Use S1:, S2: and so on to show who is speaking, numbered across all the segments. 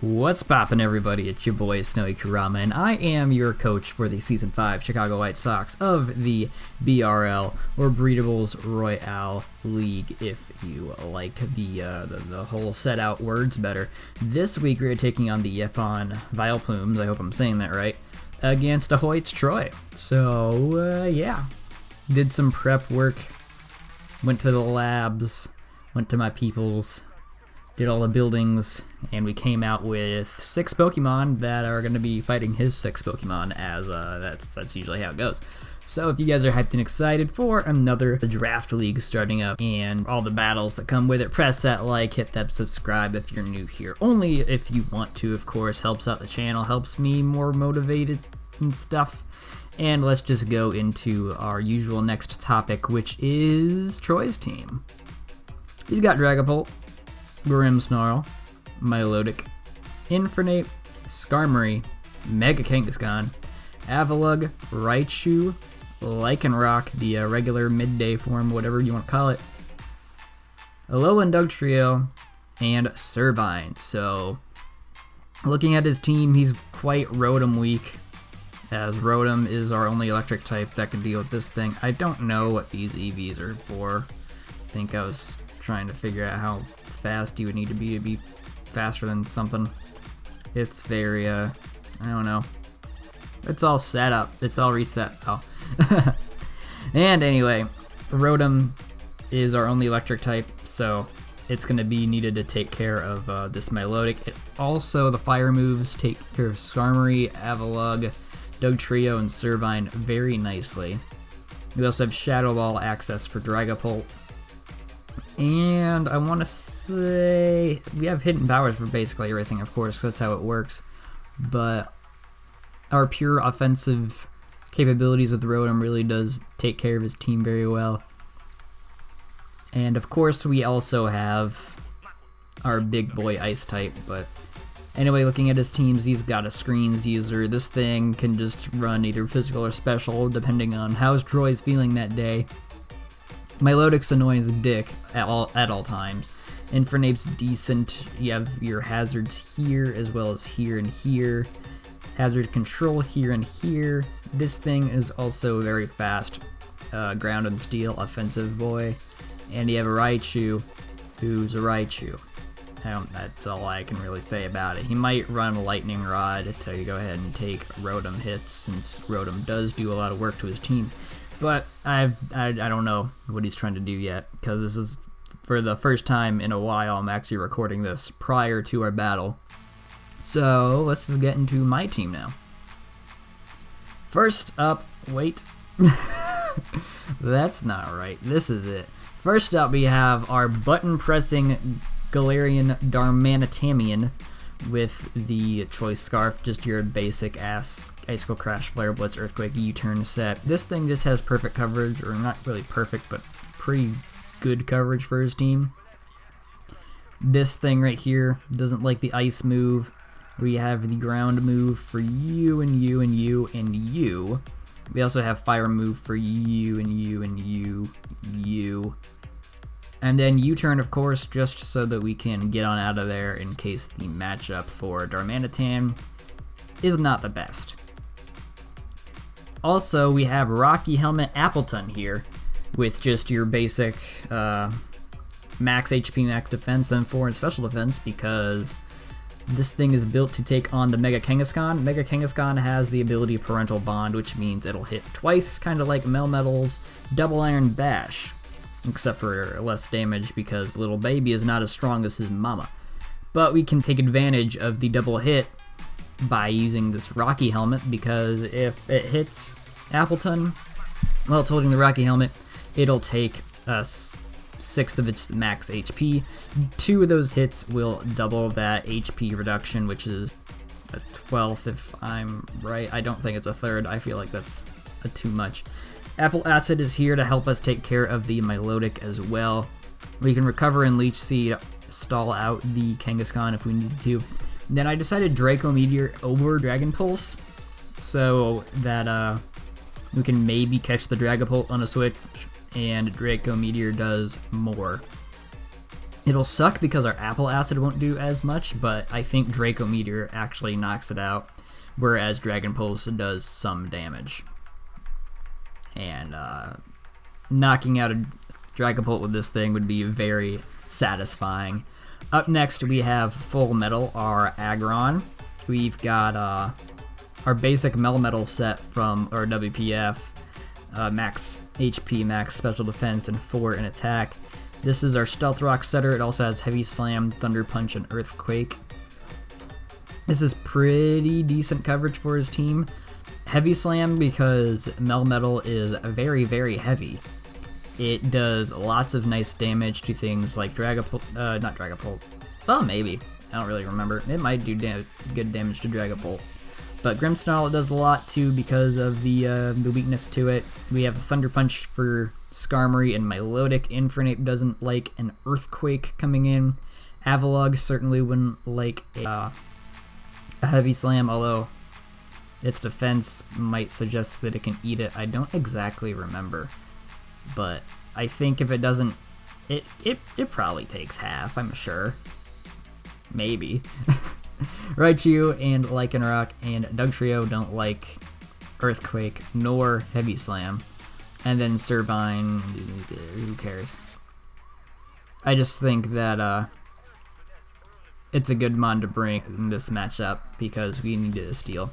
S1: What's poppin', everybody? It's your boy Snowy Kurama, and I am your coach for the Season 5 Chicago White Sox of the BRL, or Breedables Royal League, if you like the whole set-out words better. This week we're taking on the Yeppoon Vileplumes, I hope I'm saying that right, against Ahoy's Troy. So, yeah. Did some prep work, went to the labs, went to my peoples, did all the buildings, and we came out with 6 Pokemon that are going to be fighting his 6 Pokemon, as that's usually how it goes. So if you guys are hyped and excited for another draft league starting up and all the battles that come with it, press that like, hit that subscribe if you're new here. Only if you want to, of course. Helps out the channel, helps me more motivated and stuff. And let's just go into our usual next topic, which is Troy's team. He's got Dragapult, Grimmsnarl, Milotic, Infernape, Skarmory, Mega Kangaskhan, Avalugg, Raichu, Lycanroc, the regular midday form, whatever you want to call it, Alolan Dugtrio, and Servine. So, looking at his team, he's quite Rotom weak, as Rotom is our only electric type that can deal with this thing. I don't know what these EVs are for. I think I was trying to figure out how fast you would need to be faster than something. It's very, I don't know. It's all set up. It's all reset. Oh. And anyway, Rotom is our only electric type, so it's going to be needed to take care of this Milotic. Also, the fire moves take care of Skarmory, Avalugg, Dugtrio, and Servine very nicely. We also have Shadow Ball access for Dragapult. And I want to say we have hidden powers for basically everything, of course, that's how it works. But our pure offensive capabilities with Rotom really does take care of his team very well. And of course, we also have our big boy Ice type. But anyway, looking at his teams, he's got a Screens user. This thing can just run either physical or special, depending on how Troy's feeling that day. Milotic's annoying as a dick at all times. Infernape's decent. You have your hazards here as well as here and here. Hazard control here and here. This thing is also very fast. Ground and Steel, offensive boy. And you have a Raichu, who's a Raichu. That's all I can really say about it. He might run a Lightning Rod to go ahead and take Rotom hits, since Rotom does do a lot of work to his team. But I don't know what he's trying to do yet, because this is for the first time in a while I'm actually recording this prior to our battle. So let's just get into my team now. First up, wait, that's not right. This is it. First up, we have our button-pressing Galarian Darmanitamian with the Choice Scarf, just your basic ass Icicle Crash, Flare Blitz, Earthquake, U-turn set. This thing just has perfect coverage, or not really perfect, but pretty good coverage for his team. This thing right here doesn't like the ice move. We have the ground move for you and you and you and you. We also have fire move for you and you and you. And then U-turn, of course, just so that we can get on out of there in case the matchup for Darmanitan is not the best. Also, we have Rocky Helmet Appleton here with just your basic max HP, max defense, and 4 in special defense, because this thing is built to take on the Mega Kangaskhan. Mega Kangaskhan has the ability Parental Bond, which means it'll hit twice, kind of like Melmetal's Double Iron Bash. Except for less damage, because little baby is not as strong as his mama. But we can take advantage of the double hit by using this Rocky Helmet, because if it hits Appleton while it's holding the Rocky Helmet, it'll take a sixth of its max HP. 2 of those hits will double that HP reduction, which is a 12th if I'm right. I don't think it's a third. I feel like that's too much. Apple Acid is here to help us take care of the Milotic as well. We can recover and Leech Seed, stall out the Kangaskhan if we need to. Then I decided Draco Meteor over Dragon Pulse, so that we can maybe catch the Dragapult on a switch, and Draco Meteor does more. It'll suck because our Apple Acid won't do as much, but I think Draco Meteor actually knocks it out, whereas Dragon Pulse does some damage. And knocking out a Dragapult with this thing would be very satisfying. Up next, we have Full Metal, our Aggron. We've got our basic Melmetal set from our WPF, max HP, max special defense, and 4 in attack. This is our Stealth Rock setter. It also has Heavy Slam, Thunder Punch, and Earthquake. This is pretty decent coverage for his team. Heavy Slam because Melmetal is very, very heavy. It does lots of nice damage to things like Dragapult, not Dragapult. Well, maybe. I don't really remember. It might do good damage to Dragapult. But Grimmsnarl it does a lot too because of the weakness to it. We have Thunder Punch for Skarmory and Milotic. Infernape doesn't like an Earthquake coming in. Avalugg certainly wouldn't like a Heavy Slam, although its defense might suggest that it can eat it. I don't exactly remember. But I think if it doesn't, it probably takes half, I'm sure. Maybe. Raichu and Lycanroc and Dugtrio don't like Earthquake nor Heavy Slam. And then Servine, who cares? I just think that it's a good mon to bring in this matchup because we needed a Steel.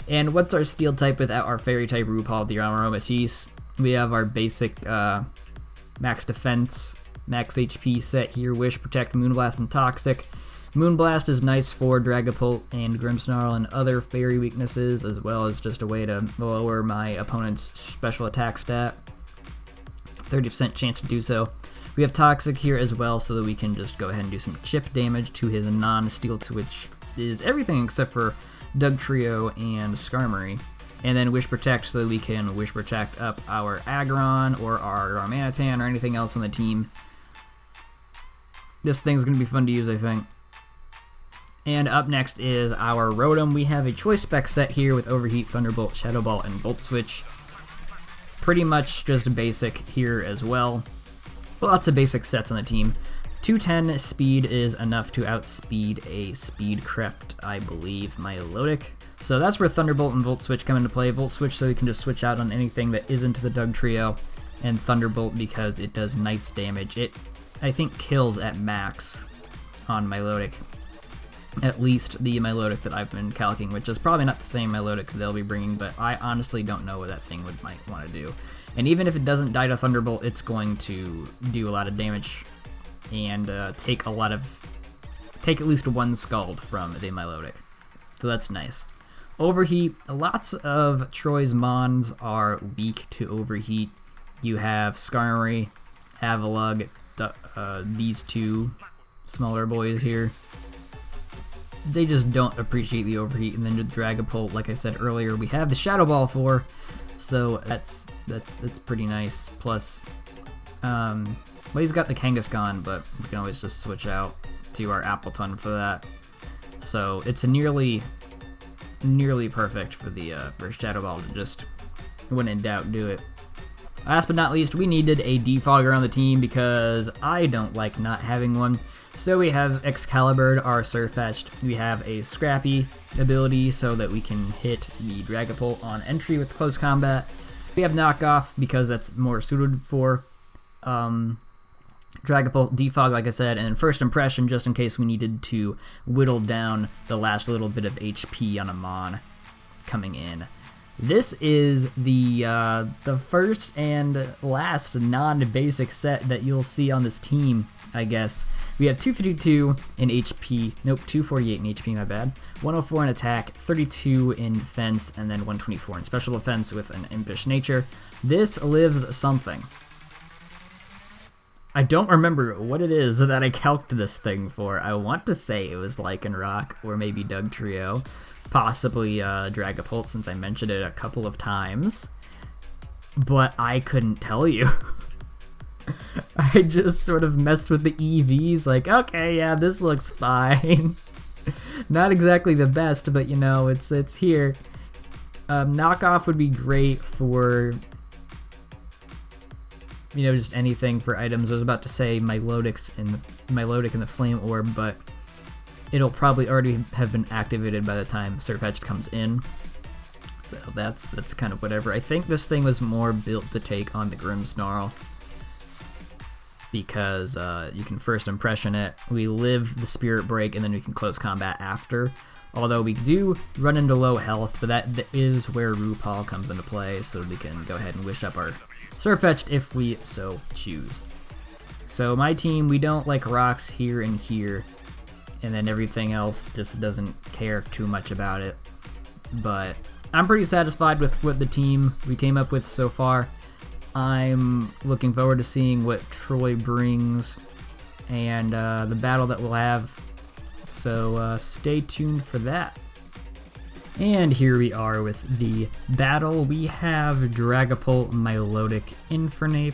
S1: And what's our Steel type without our Fairy type RuPaul, the AROMATISSE? We have our basic max defense, max HP set here, Wish, Protect, Moonblast, and Toxic. Moonblast is nice for Dragapult and Grimmsnarl and other fairy weaknesses, as well as just a way to lower my opponent's special attack stat. 30% chance to do so. We have Toxic here as well, so that we can just go ahead and do some chip damage to his non-Steel, which is everything except for Dugtrio and Skarmory. And then Wish Protect so that we can Wish Protect up our Aggron or our Darmanitan or anything else on the team. This thing's going to be fun to use, I think. And up next is our Rotom. We have a Choice Spec set here with Overheat, Thunderbolt, Shadow Ball, and Volt Switch. Pretty much just a basic here as well. Lots of basic sets on the team. 210 speed is enough to outspeed a Speed Crept, I believe, Milotic. So that's where Thunderbolt and Volt Switch come into play. Volt Switch so we can just switch out on anything that isn't the Dugtrio, and Thunderbolt because it does nice damage. It, I think, kills at max on Milotic. At least the Milotic that I've been calcing, which is probably not the same Milotic they'll be bringing, but I honestly don't know what that thing might want to do. And even if it doesn't die to Thunderbolt, it's going to do a lot of damage and take at least one Scald from the Milotic. So that's nice. Overheat, lots of Troy's Mons are weak to Overheat. You have Skarmory, Avalugg, these two smaller boys here. They just don't appreciate the Overheat, and then the Dragapult, like I said earlier, we have the Shadow Ball for, so that's pretty nice. Plus, well, he's got the Kangaskhan, but we can always just switch out to our Appleton for that. So it's a nearly perfect for the for Shadow Ball to just, when in doubt, do it. Last but not least, we needed a Defogger on the team because I don't like not having one. So we have Excalibur, our Surfetched. We have a Scrappy ability so that we can hit the Dragapult on entry with close combat. We have Knockoff because that's more suited for Dragapult, Defog, like I said, and then First Impression just in case we needed to whittle down the last little bit of HP on a Mon coming in. This is the first and last non-basic set that you'll see on this team, I guess. We have 252 in HP, nope, 248 in HP, my bad. 104 in attack, 32 in defense, and then 124 in special defense with an impish nature. This lives something. I don't remember what it is that I calced this thing for. I want to say it was Lycanroc or maybe Dugtrio. Possibly Dragapult, since I mentioned it a couple of times, but I couldn't tell you. I just sort of messed with the EVs, like, okay, yeah, this looks fine. Not exactly the best, but you know, it's here. Knockoff would be great for just anything for items. I was about to say Milotic and the Flame Orb, but it'll probably already have been activated by the time Sirfetch'd comes in. So that's kind of whatever. I think this thing was more built to take on the Grimmsnarl, because you can first impression it, we live the Spirit Break, and then we can close combat after. Although we do run into low health, but that is where RuPaul comes into play, so we can go ahead and wish up our Sirfetch'd if we so choose. So my team, we don't like rocks here and here, and then everything else just doesn't care too much about it. But I'm pretty satisfied with what the team we came up with so far. I'm looking forward to seeing what Troy brings and the battle that we'll have. So stay tuned for that. And here we are with the battle. We have Dragapult, Milotic, Infernape,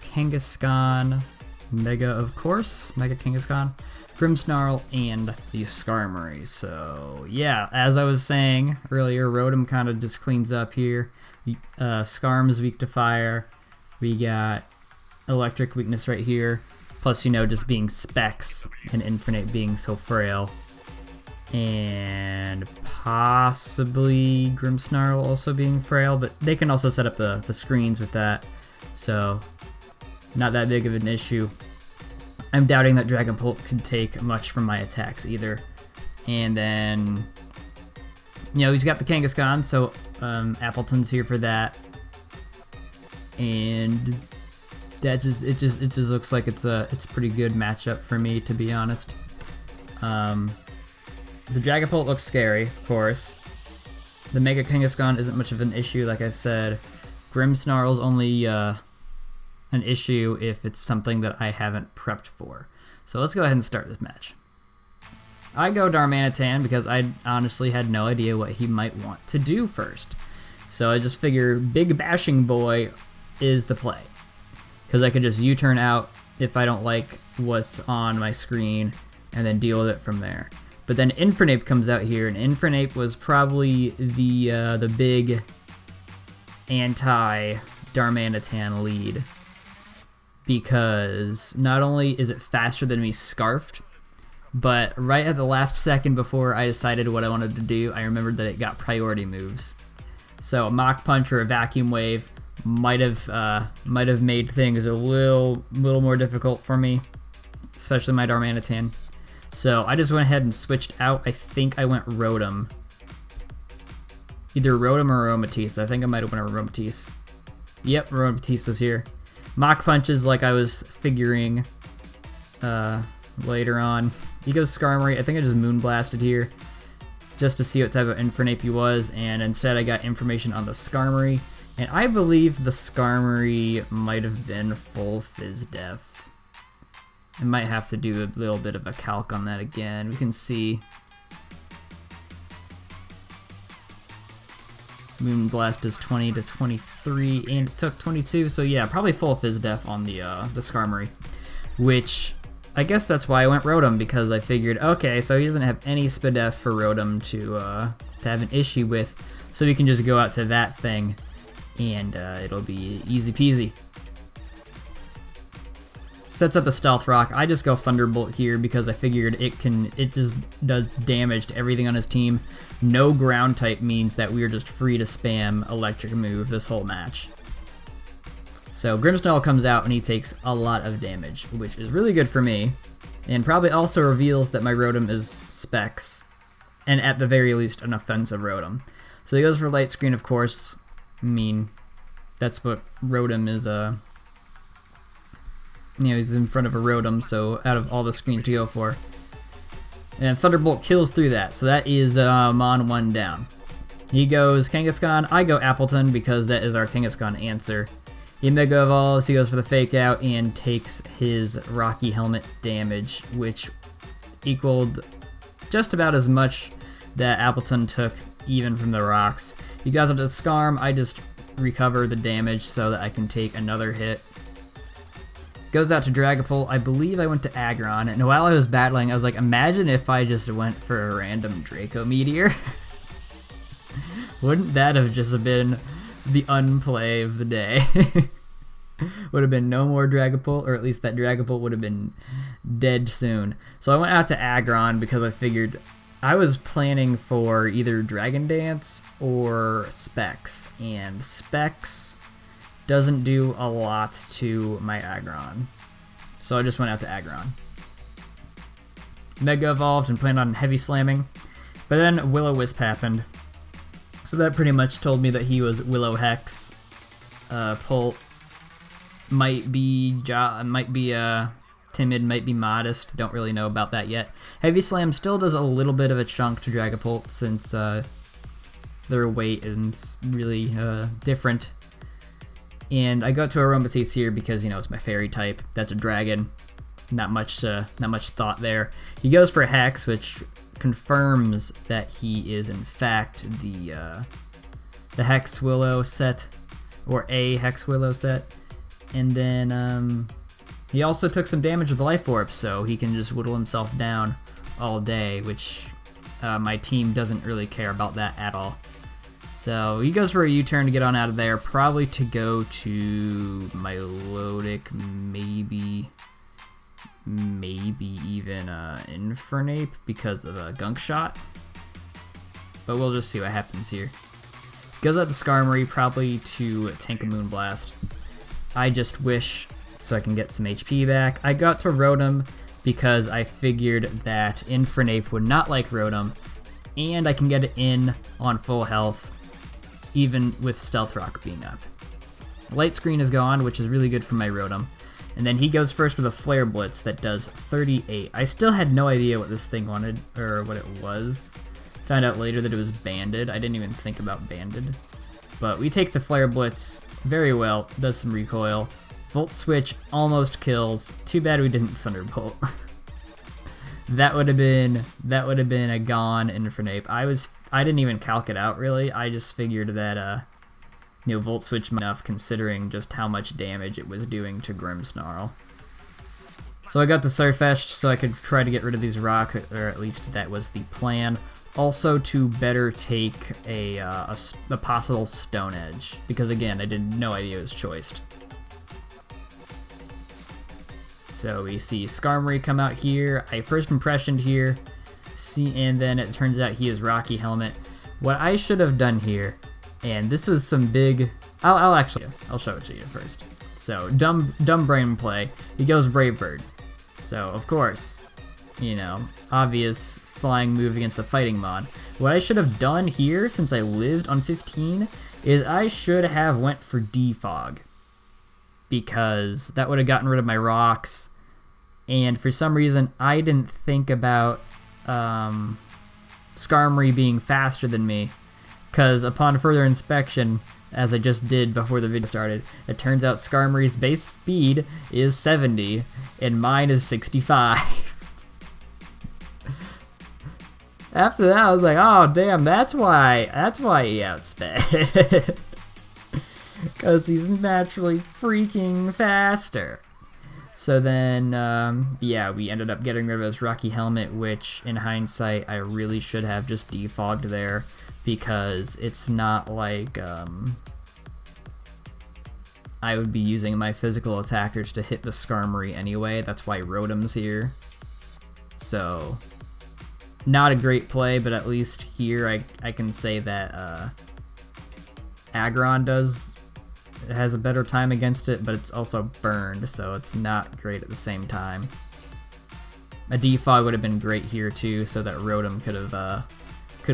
S1: Kangaskhan, Mega of course, Mega Kangaskhan, Grimmsnarl, and the Skarmory. So yeah, as I was saying earlier, Rotom kind of just cleans up here. Skarm is weak to fire. We got electric weakness right here. Plus, just being Specs and Infernape being so frail. And possibly Grimmsnarl also being frail, but they can also set up the screens with that. So, not that big of an issue. I'm doubting that Dragapult could take much from my attacks either. And then, he's got the Kangaskhan, so Appleton's here for that. And that it just looks like it's a pretty good matchup for me, to be honest. The Dragapult looks scary, of course. The Mega Kangaskhan isn't much of an issue, like I said. Grimmsnarl's only an issue if it's something that I haven't prepped for. So let's go ahead and start this match. I go Darmanitan because I honestly had no idea what he might want to do first. So I just figured Big Bashing Boy is the play, because I could just U-turn out if I don't like what's on my screen and then deal with it from there. But then Infernape comes out here, and Infernape was probably the big anti-Darmanitan lead, because not only is it faster than me Scarfed, but right at the last second before I decided what I wanted to do, I remembered that it got priority moves. So a Mach Punch or a Vacuum Wave might have made things a little more difficult for me, especially my Darmanitan. So I just went ahead and switched out. I think I went Rotom. Either Rotom or Aromatisse. I think I might have went Aromatisse. Yep, Aromatisse is here. Mach Punches, like I was figuring later on. He goes Skarmory. I think I just Moonblasted here just to see what type of Infernape he was, and instead I got information on the Skarmory. And I believe the Skarmory might have been full Fizz Def. I might have to do a little bit of a calc on that again. We can see Moonblast is 20 to 23, and it took 22, so yeah, probably full Fizz Def on the Skarmory, which I guess that's why I went Rotom, because I figured, okay, so he doesn't have any Spadef for Rotom to have an issue with, so we can just go out to that thing, and it'll be easy peasy. Sets up a Stealth Rock. I just go Thunderbolt here because I figured it just does damage to everything on his team. No ground type means that we're just free to spam Electric Move this whole match. So Grimmsnarl comes out and he takes a lot of damage, which is really good for me, and probably also reveals that my Rotom is Specs, and at the very least an offensive Rotom. So he goes for Light Screen, of course. I mean, that's what Rotom is, he's in front of a Rotom, so out of all the screens to go for. And Thunderbolt kills through that, so that is Mon 1 down. He goes Kangaskhan, I go Appleton because that is our Kangaskhan answer. He Mega Evolves, he goes for the Fake Out and takes his Rocky Helmet damage, which equaled just about as much that Appleton took even from the rocks. He goes up to the Skarm, I just recover the damage so that I can take another hit. Goes out to Dragapult. I believe I went to Aggron, and while I was battling, I was like, imagine if I just went for a random Draco Meteor. Wouldn't that have just been the unplay of the day? would have been no more Dragapult, or at least that Dragapult would have been dead soon. So I went out to Aggron because I figured I was planning for either Dragon Dance or Specs, and Specs doesn't do a lot to my Aggron. So I just went out to Aggron. Mega Evolved and planned on Heavy Slamming, but then Will-O-Wisp happened. So that pretty much told me that he was Willow-Hex. Pult might be timid, might be modest. Don't really know about that yet. Heavy Slam still does a little bit of a chunk to Dragapult since their weight is really different. And I go to Aromatisse here because, you know, it's my fairy type. That's a dragon. Not much thought there. He goes for Hex, which confirms that he is in fact the Hex Willow set, or a Hex Willow set. And then he also took some damage with the Life Orb, so he can just whittle himself down all day, which my team doesn't really care about that at all. So he goes for a U-turn to get on out of there, probably to go to Milotic, maybe even Infernape because of a Gunk Shot. But we'll just see what happens here. Goes out to Skarmory, probably to tank a Moonblast. I just wish so I can get some HP back. I got to Rotom because I figured that Infernape would not like Rotom, and I can get it in on full health, even with Stealth Rock being up. Light Screen is gone, which is really good for my Rotom. And then he goes first with a Flare Blitz that does 38. I still had no idea what this thing wanted, or what it was. Found out later that it was banded. I didn't even think about banded. But we take the Flare Blitz very well, does some recoil. Volt Switch almost kills. Too bad we didn't Thunderbolt. that would have been a gone Infernape. I didn't even calc it out really. I just figured that you know, Volt Switch enough considering just how much damage it was doing to Grimmsnarl. So I got the Surfetched so I could try to get rid of these rocks, or at least that was the plan. Also to better take a possible Stone Edge, because again, I did no idea it was choiced. So we see Skarmory come out here. I first impressioned here, and then it turns out he is Rocky Helmet. What I should have done here, and this was some big... I'll show it to you first. So, dumb brain play. He goes Brave Bird. So, of course, you know, obvious flying move against the fighting mod. What I should have done here, since I lived on 15, is I should have went for Defog. Because that would have gotten rid of my rocks. And for some reason, I didn't think about Skarmory being faster than me. Because upon further inspection, as I just did before the video started, it turns out Skarmory's base speed is 70, and mine is 65. After that, I was like, oh damn, that's why he outsped. Because he's naturally freaking faster. So then, yeah, we ended up getting rid of his Rocky Helmet, which, in hindsight, I really should have just defogged there. Because it's not like I would be using my physical attackers to hit the Skarmory anyway. That's why Rotom's here. So, not a great play, but at least here I can say that Aggron has a better time against it, but it's also burned, so it's not great at the same time. A defog would have been great here too, so that Rotom could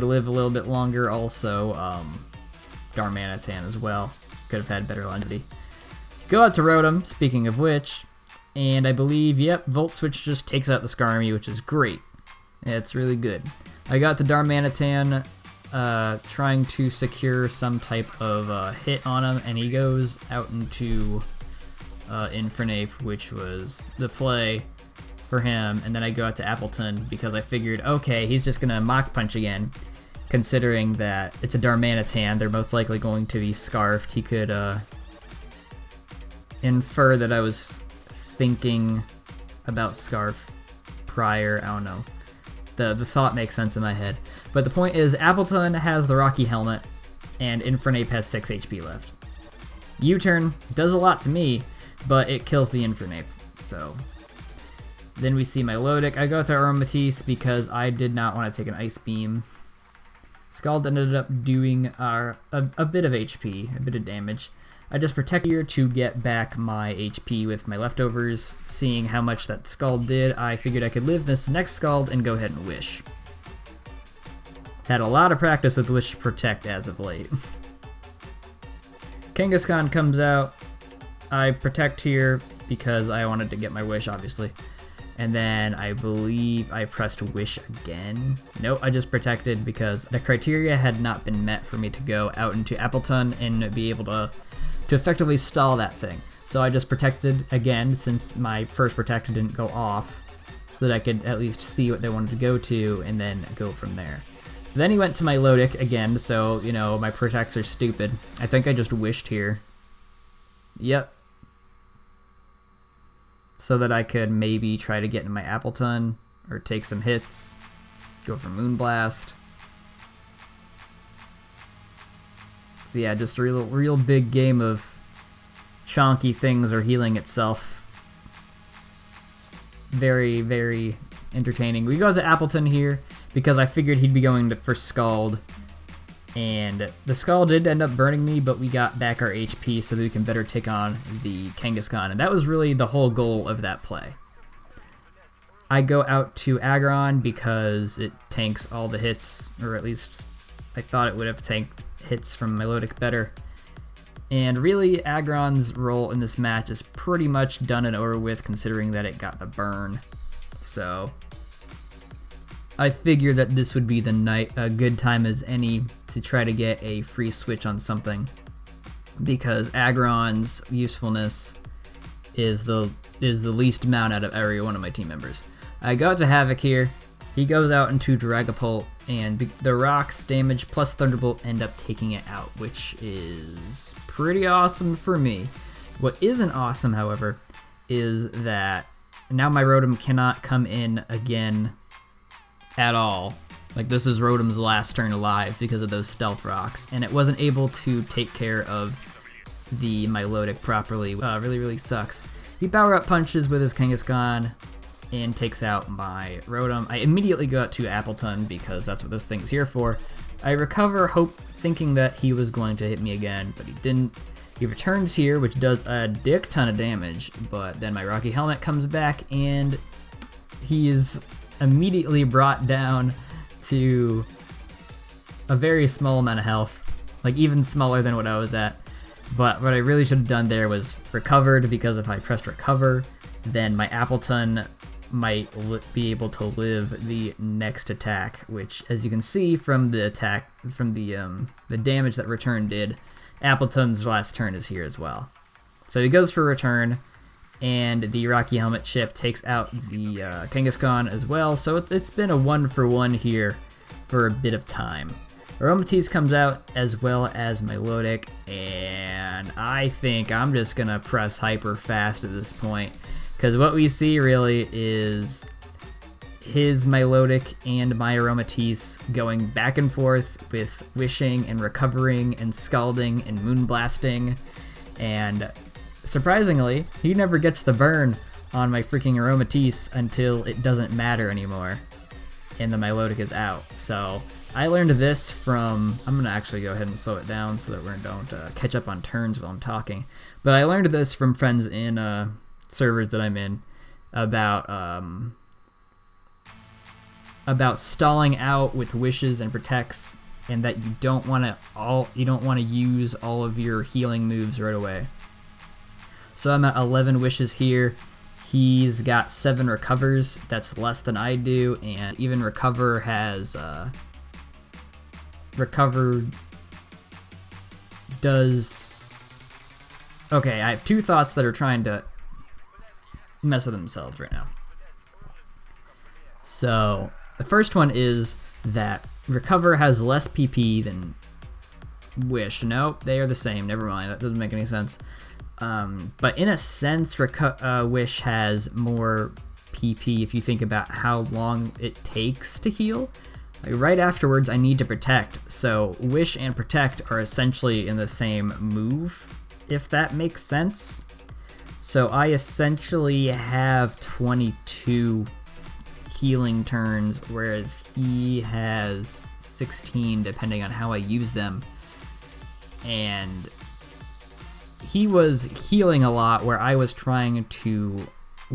S1: live a little bit longer. Also, Darmanitan as well could have had better longevity. Go out to Rotom, speaking of which, and I believe, yep, Volt Switch just takes out the Skarmory, which is great. It's really good. I got to Darmanitan, trying to secure some type of hit on him, and he goes out into Infernape, which was the play for him. And then I go out to Appleton because I figured, okay, he's just gonna Mach Punch again. Considering that it's a Darmanitan, they're most likely going to be Scarfed. He could infer that I was thinking about Scarf prior. I don't know. The thought makes sense in my head. But the point is, Appleton has the Rocky Helmet, and Infernape has 6 HP left. U-turn does a lot to me, but it kills the Infernape. So then we see my Milotic. I go to AROMATISSE because I did not want to take an Ice Beam. Scald ended up doing a bit of HP, a bit of damage. I just protect here to get back my HP with my leftovers. Seeing how much that Scald did, I figured I could live this next Scald and go ahead and Wish. Had a lot of practice with Wish Protect as of late. Kangaskhan comes out. I protect here because I wanted to get my Wish, obviously. And then I believe I pressed Wish again. Nope, I just protected because the criteria had not been met for me to go out into Appleton and be able to effectively stall that thing. So I just protected again since my first protect didn't go off, so that I could at least see what they wanted to go to and then go from there. Then he went to my Milotic again, so, you know, my protects are stupid. I think I just wished here. Yep. So that I could maybe try to get in my Appleton, or take some hits, go for Moonblast. So yeah, just a real big game of chonky things or healing itself. Very, very entertaining. We go to Appleton here because I figured he'd be going for Scald. And the Scald did end up burning me, but we got back our HP so that we can better take on the Kangaskhan. And that was really the whole goal of that play. I go out to Aggron because it tanks all the hits, or at least I thought it would have tanked hits from Milotic better. And really, Aggron's role in this match is pretty much done and over with, considering that it got the burn. So I figured that this would be a good time as any to try to get a free switch on something, because Aggron's usefulness is the least amount out of every one of my team members. I go out to Havoc here. He goes out into Dragapult, and the rocks damage plus Thunderbolt end up taking it out, which is pretty awesome for me. What isn't awesome, however, is that now my Rotom cannot come in again at all. Like, this is Rotom's last turn alive because of those Stealth Rocks, and it wasn't able to take care of the Milotic properly. Really sucks. He Power Up punches with his Kangaskhan and takes out my Rotom. I immediately go out to Appleton because that's what this thing's here for. I recover, thinking that he was going to hit me again, but he didn't. He returns here, which does a dick ton of damage, but then my Rocky Helmet comes back and he is immediately brought down to a very small amount of health, like even smaller than what I was at. But what I really should have done there was recovered, because if I pressed recover, then my Appleton might be able to live the next attack, which, as you can see from the attack, from the damage that return did, Appleton's last turn is here as well. So he goes for return, and the Rocky Helmet chip takes out the Kangaskhan as well, so it's been a 1-for-1 here for a bit of time. AROMATISSE comes out as well as Milotic, and I think I'm just gonna press hyper fast at this point, because what we see really is his Milotic and my AROMATISSE going back and forth with wishing and recovering and scalding and moonblasting, and surprisingly, he never gets the burn on my freaking AROMATISSE until it doesn't matter anymore and the Milotic is out. So I learned this from, I'm going to actually go ahead and slow it down so that we don't catch up on turns while I'm talking, but I learned this from friends in servers that I'm in about stalling out with wishes and protects, and that you don't want to use all of your healing moves right away. So I'm at 11 wishes here. He's got 7 recovers. That's less than I do, and even recover has recover does. Okay, I have 2 thoughts that are trying to mess with themselves right now. So the first one is that recover has less PP than wish. Nope, they are the same. Never mind. That doesn't make any sense. But in a sense, wish has more PP if you think about how long it takes to heal. Like, right afterwards, I need to protect. So wish and protect are essentially in the same move, if that makes sense. So I essentially have 22 healing turns, whereas he has 16 depending on how I use them. And he was healing a lot where I was trying to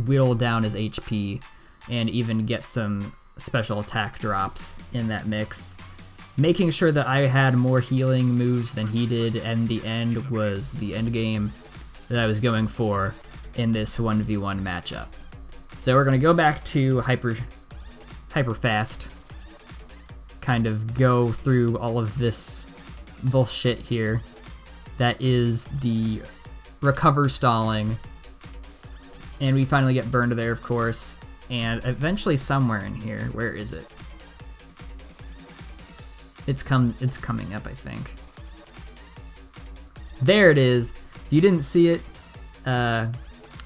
S1: whittle down his HP and even get some special attack drops in that mix. Making sure that I had more healing moves than he did, and the end was the end game that I was going for in this 1v1 matchup. So we're going to go back to hyper fast, kind of go through all of this bullshit here. That is the recover stalling, and we finally get burned there, of course, and eventually somewhere in here, where is it? It's coming up, I think. There it is. If you didn't see it,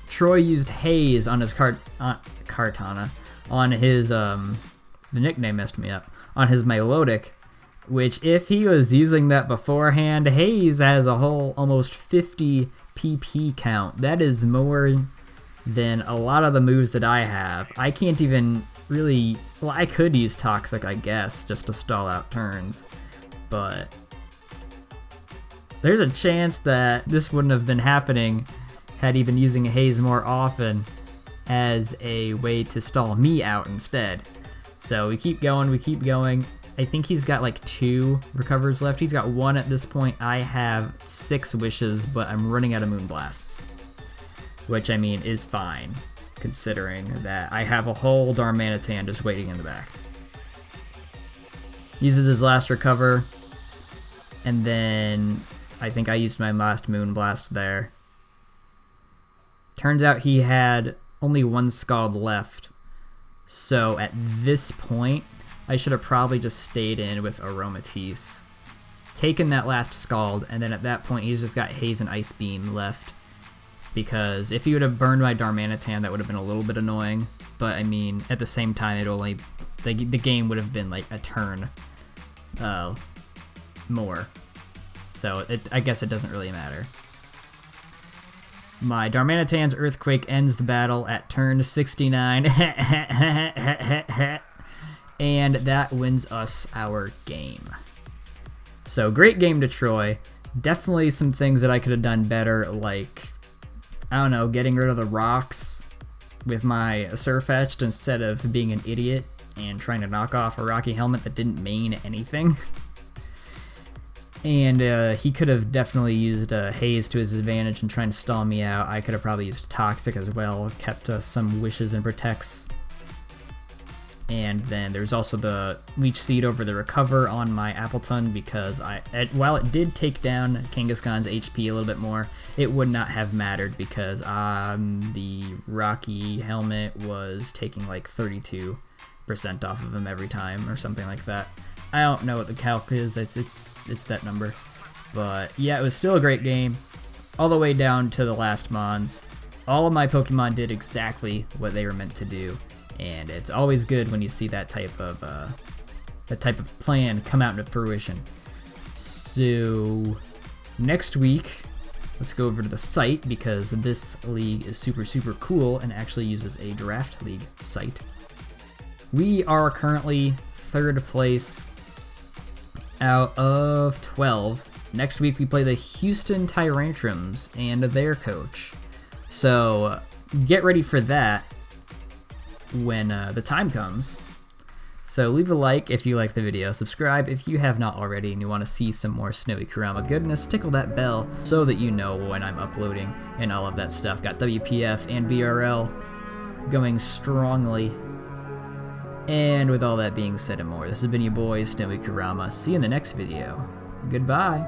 S1: Troy used haze on his Kartana, on his the nickname messed me up, on his melodic, which if he was using that beforehand, haze has a whole almost 50 PP count. That is more than a lot of the moves that I have. I can't even really, well, I could use toxic, I guess, just to stall out turns, but there's a chance that this wouldn't have been happening had he been using haze more often as a way to stall me out instead. So we keep going, we keep going. I think he's got like 2 recovers left. He's got 1 at this point. I have 6 wishes, but I'm running out of Moonblasts, which I mean is fine, considering that I have a whole Darmanitan just waiting in the back. Uses his last recover, and then I think I used my last Moonblast there. Turns out he had only 1 Scald left, so at this point, I should have probably just stayed in with AROMATISSE, taken that last Scald, and then at that point he's just got Haze and Ice Beam left, because if he would have burned my Darmanitan, that would have been a little bit annoying, but I mean, at the same time, the game would have been like a turn more, so I guess it doesn't really matter. My Darmanitan's Earthquake ends the battle at turn 69, and that wins us our game. So great game to Troy. Definitely some things that I could have done better, like, I don't know, getting rid of the rocks with my Surfetched instead of being an idiot and trying to knock off a Rocky Helmet that didn't mean anything. And he could have definitely used Haze to his advantage and trying to stall me out. I could have probably used Toxic as well, kept some wishes and protects. And then there's also the Leech Seed over the recover on my Appleton, because while it did take down Kangaskhan's HP a little bit more, it would not have mattered because the Rocky Helmet was taking like 32% off of him every time or something like that. I don't know what the calc is, it's that number. But yeah, it was still a great game, all the way down to the last Mons. All of my Pokemon did exactly what they were meant to do, and it's always good when you see that type of plan come out into fruition. So next week, let's go over to the site, because this league is super cool and actually uses a draft league site. We are currently 3rd place out of 12. Next week we play the Houston Tyrantrums and their coach. So get ready for that when the time comes. So leave a like if you like the video, subscribe if you have not already and you want to see some more Snowy Kurama goodness, tickle that bell so that you know when I'm uploading and all of that stuff. Got WPF and BRL going strongly. And with all that being said and more, this has been your boy, Snowy Kurama. See you in the next video. Goodbye.